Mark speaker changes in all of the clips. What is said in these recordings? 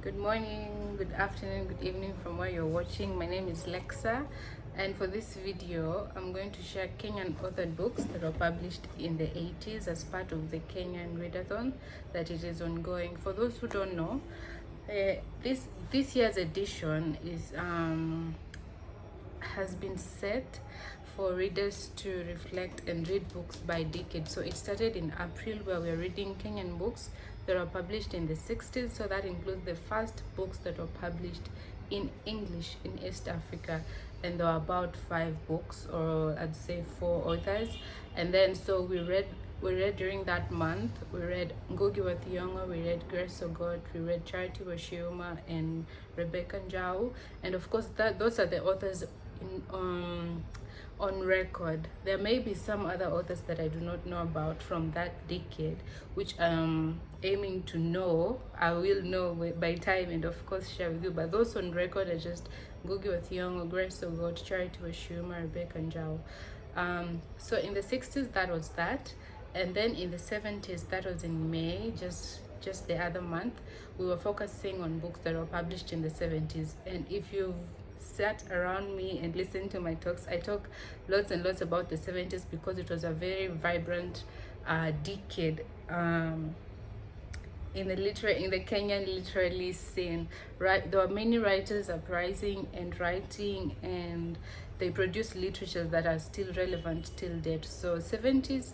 Speaker 1: Good morning, good afternoon, good evening from where you're watching. My name is Lexa, and for this video, I'm going to share Kenyan authored books that were published in the 80s as part of the Kenyan Readathon that it is ongoing. For those who don't know, this year's edition is has been set for readers to reflect and read books by decade. So it started in April, where we're reading Kenyan books that were published in the 60s. So that includes the first books that were published in English in East Africa, and there were about 5 books, or I'd say 4 authors. And then so we read during that month. We read Ngugi wa Thiong'o, we read Grace Ogot, we read Charity Washioma and Rebecca Njau, and of course those are the authors on record. There may be some other authors that I do not know about from that decade, which I'm aiming to know. I will know by time and of course share with you. But those on record are just Ngugi wa Thiong'o, Grace Ogot, Charity Washioma, Rebecca Njau. So in the 60s, that was that, and then in the 70s, that was in May, just the other month, we were focusing on books that were published in the 70s. And if you've sat around me and listened to my talks, I talk lots and lots about the 70s because it was a very vibrant decade in the Kenyan literary scene. Right, there were many writers uprising and writing, and they produced literature that are still relevant till date. So 70s,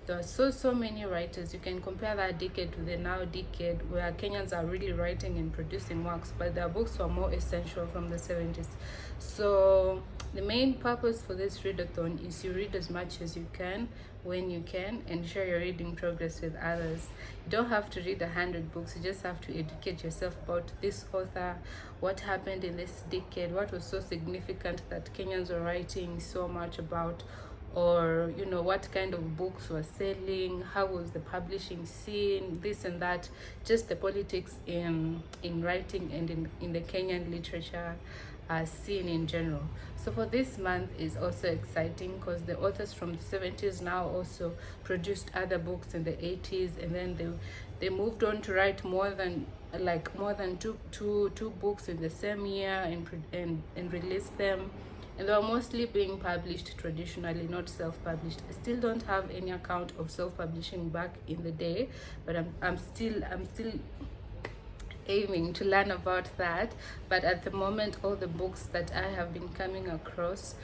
Speaker 1: there are so many writers. You can compare that decade to the now decade, where Kenyans are really writing and producing works, but their books were more essential from the 70s. So the main purpose for this readathon is you read as much as you can, when you can, and share your reading progress with others. You don't have to read 100 books, you just have to educate yourself about this author, what happened in this decade, what was so significant that Kenyans were writing so much about, or what kind of books were selling, how was the publishing scene, this and that, just the politics in writing and in the Kenyan literature scene in general. So for this month is also exciting because the authors from the 70s now also produced other books in the 80s, and then they moved on to write more than two books in the same year and release them, and they were mostly being published traditionally, not self-published. I still don't have any account of self-publishing back in the day, but I'm still aiming to learn about that. But at the moment, all the books that I have been coming across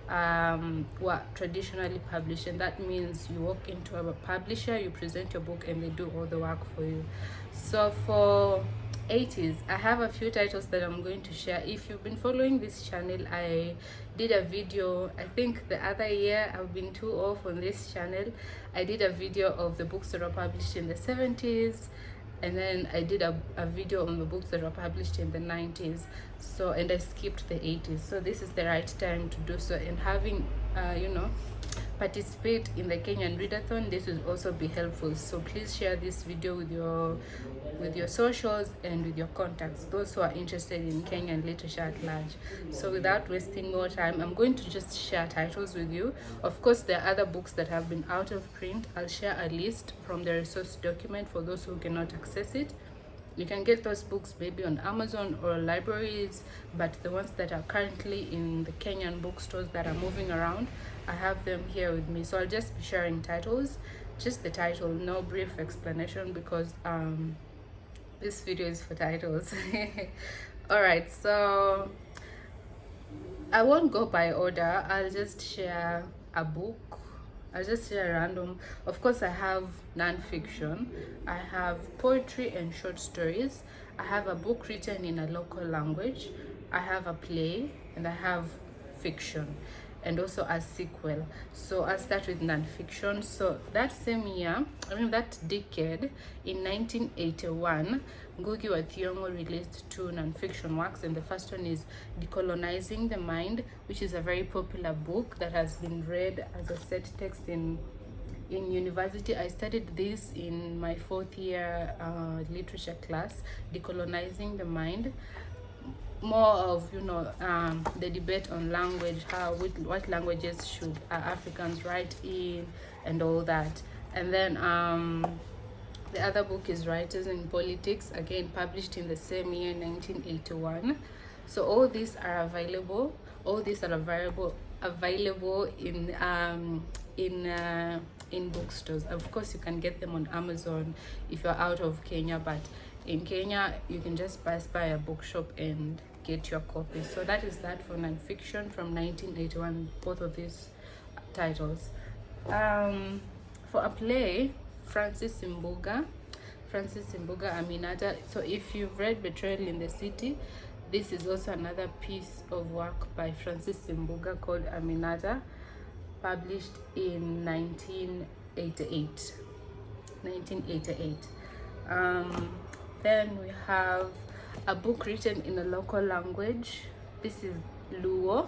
Speaker 1: were traditionally published, and that means you walk into a publisher, you present your book, and they do all the work for you. So for 80s, I have a few titles that I'm going to share. If you've been following this channel, I did a video, I think the other year. I've been too off on this channel. I did a video of the books that were published in the 70s, and then I did a video on the books that were published in the 90s, and I skipped the 80s. So this is the right time to do so, and having participate in the Kenyan Readathon, this will also be helpful. So please share this video with your socials and with your contacts, those who are interested in Kenyan literature at large. So without wasting more time, I'm going to just share titles with you. Of course, there are other books that have been out of print. I'll share a list from the resource document for those who cannot access it. You can get those books maybe on Amazon or libraries, but the ones that are currently in the Kenyan bookstores that are moving around, I have them here with me. So I'll just be sharing titles, just the title, no brief explanation, because this video is for titles. All right, so I won't go by order. I'll just share a book. I'll just share random. Of course, I have non-fiction, I have poetry and short stories, I have a book written in a local language, I have a play, and I have fiction, and also a sequel. So I'll start with non-fiction. So that same year, that decade, in 1981, Ngugi wa Thiong'o released 2 non-fiction works, and the first one is Decolonizing the Mind, which is a very popular book that has been read as a set text in university. I studied this in my 4th year literature class, Decolonizing the Mind. More of the debate on language, what languages should Africans write in, and all that. And then The other book is Writers in Politics, again published in the same year, 1981. So all these are available. All these are available in bookstores. Of course, you can get them on Amazon if you're out of Kenya, but in Kenya you can just pass by a bookshop and get your copy. So that is that for nonfiction from 1981, both of these titles. For a play, Francis Mbuga Aminata. So if you've read Betrayal in the City, this is also another piece of work by Francis Mbuga called Aminata, published in 1988. Then we have a book written in a local language. This is Luo.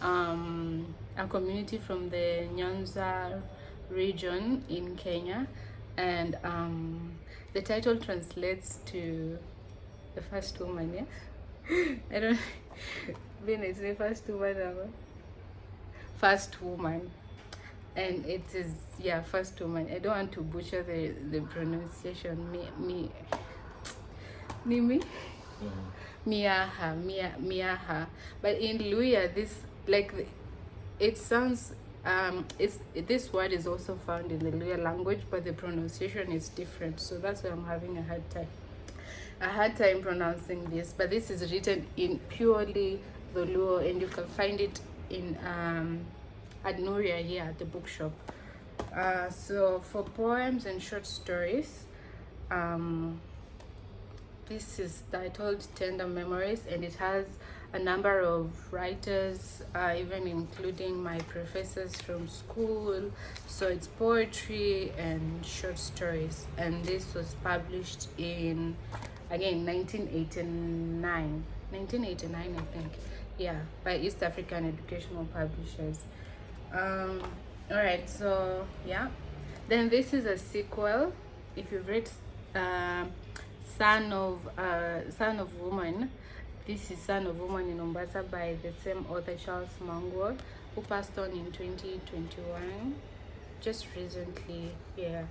Speaker 1: A community from the Nyanza region in Kenya, and the title translates to the first woman. Yeah, I don't. When it's the first woman, and it is, yeah, first woman. I don't want to butcher the pronunciation. Mimi. Miaha. But in Luya, this, like, it sounds this word is also found in the Luya language, but the pronunciation is different. So that's why I'm having a hard time pronouncing this. But this is written in purely the Luo, and you can find it in at Nuria here at the bookshop. So for poems and short stories, this is titled Tender Memories, and it has a number of writers, even including my professors from school. So it's poetry and short stories, and this was published in, again, 1989, I think, yeah, by East African Educational Publishers. All right, so yeah, then this is a sequel. If you've read Son of Woman, this is Son of Woman in Mombasa by the same author, Charles Mangwa, who passed on in 2021, just recently, yeah.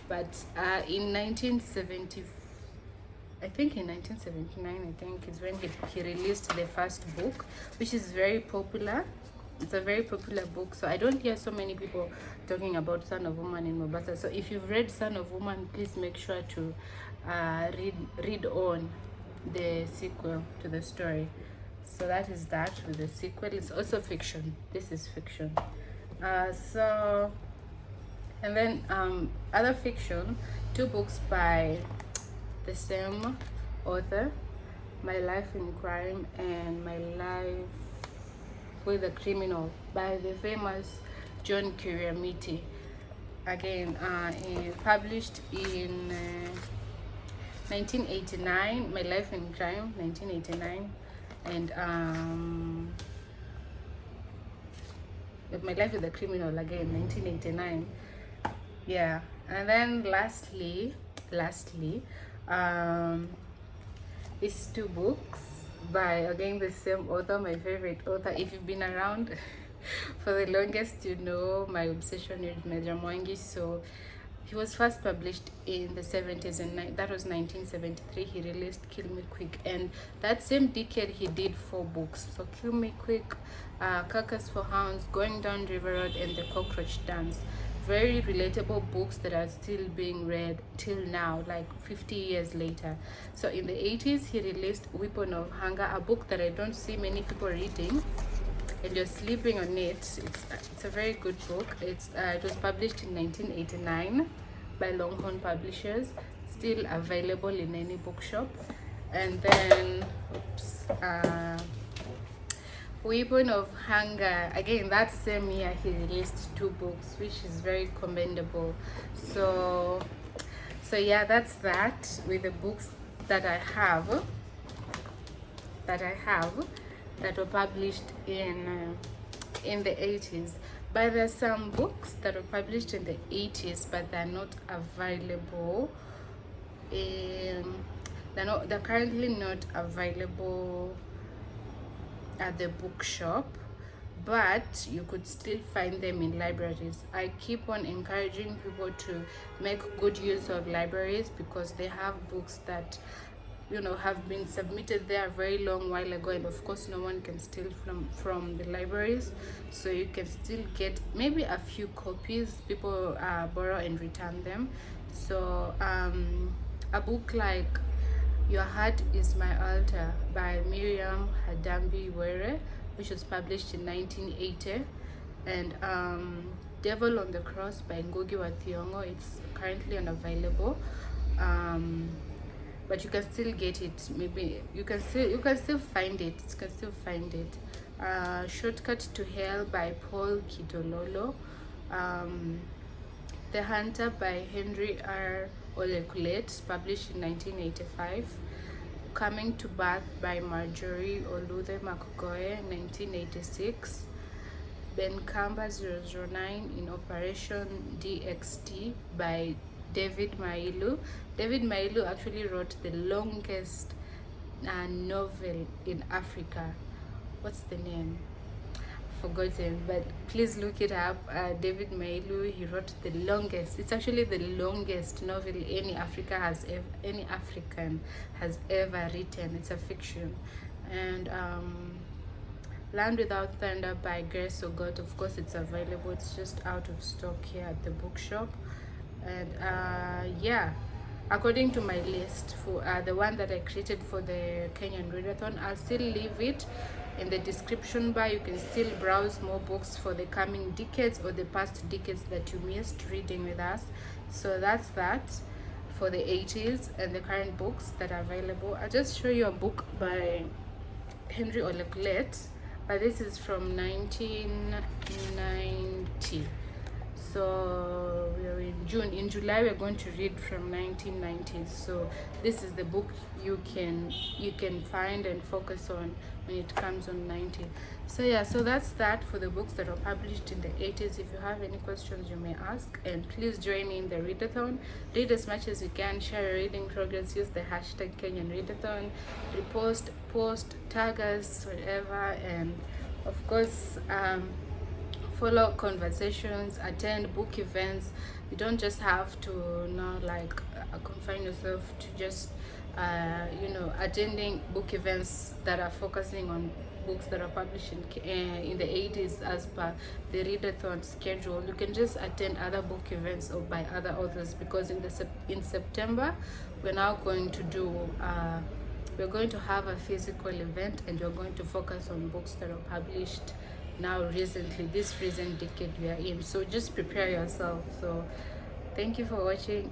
Speaker 1: But in 1979, I think, is when he released the first book, which is very popular. It's a very popular book, so I don't hear so many people talking about Son of Woman in Mombasa. So if you've read Son of Woman, please make sure to read on the sequel to the story. So that is that with the sequel. It's also fiction. This is fiction. So, and then other fiction, 2 books by the same author, My Life in Crime and My Life with a Criminal by the famous John Kiriamiti. Again, published in 1989, My Life in Crime, 1989, and My Life with a Criminal, again, 1989. Yeah, and then lastly, these 2 books by, again, the same author, my favorite author. If you've been around for the longest, you know my obsession with Meja Mwangi. So he was first published in the 70s, and that was 1973. He released Kill Me Quick, and that same decade he did 4 books. So Kill Me Quick, Carcass for Hounds, Going Down River Road, and The Cockroach Dance. Very relatable books that are still being read till now, like 50 years later. So in the 80s, he released Weapon of Hunger, a book that I don't see many people reading, and you're sleeping on it. It's a very good book. It was published in 1989 by Longhorn Publishers, still available in any bookshop. And then, Weapon of Hunger, again, that same year he released 2 books, which is very commendable. So yeah, that's that with the books that I have that were published in the 80s. But there are some books that were published in the 80s, but they're not available they're currently not available at the bookshop. but you could still find them in libraries. I keep on encouraging people to make good use of libraries because they have books that, you know, have been submitted there a very long while ago, and of course no one can steal from the libraries, so you can still get maybe a few copies. People borrow and return them. So a book like Your Heart Is My Altar by Miriam Hadambi Were, which was published in 1980, and Devil on the Cross by Ngugi wa Thiong'o, it's currently unavailable. But you can still get it. Maybe you can still find it. You can still find it. Shortcut to Hell by Paul Kitololo. The Hunter by Henry R. Olekulet, published in 1985. Coming to Birth by Marjorie Oluthe Makogoe, 1986. Ben Kamba 009 in Operation DXT by David Mailu. David Mailu actually wrote the longest novel in Africa. What's the name? Forgotten, but please look it up. David Mailu, he wrote the longest. It's actually the longest novel any African has ever written. It's a fiction. And Land Without Thunder by Grace Ogot. Of course, it's available. It's just out of stock here at the bookshop. And yeah, according to my list for the one that I created for the Kenyan Readathon, I'll still leave it in the description bar. You can still browse more books for the coming decades or the past decades that you missed reading with us. So that's that for the 80s and the current books that are available. I'll just show you a book by Henry Olekulet, but this is from 1990. So we're in June. In July we're going to read from 1990s. So this is the book you can find and focus on when it comes on 90. So yeah, so that's that for the books that were published in the 80s. If you have any questions, you may ask, and please join in the readathon. Read as much as you can, share your reading progress, use the hashtag Kenyan Readathon, repost, post, tag us, whatever, and of course follow conversations, attend book events. You don't just have to confine yourself to just attending book events that are focusing on books that are published in the 80s as per the readathon schedule. You can just attend other book events or by other authors, because in September we're now going to do we're going to have a physical event, and we're going to focus on books that are published now recently, this recent decade we are in. So just prepare yourself. So thank you for watching.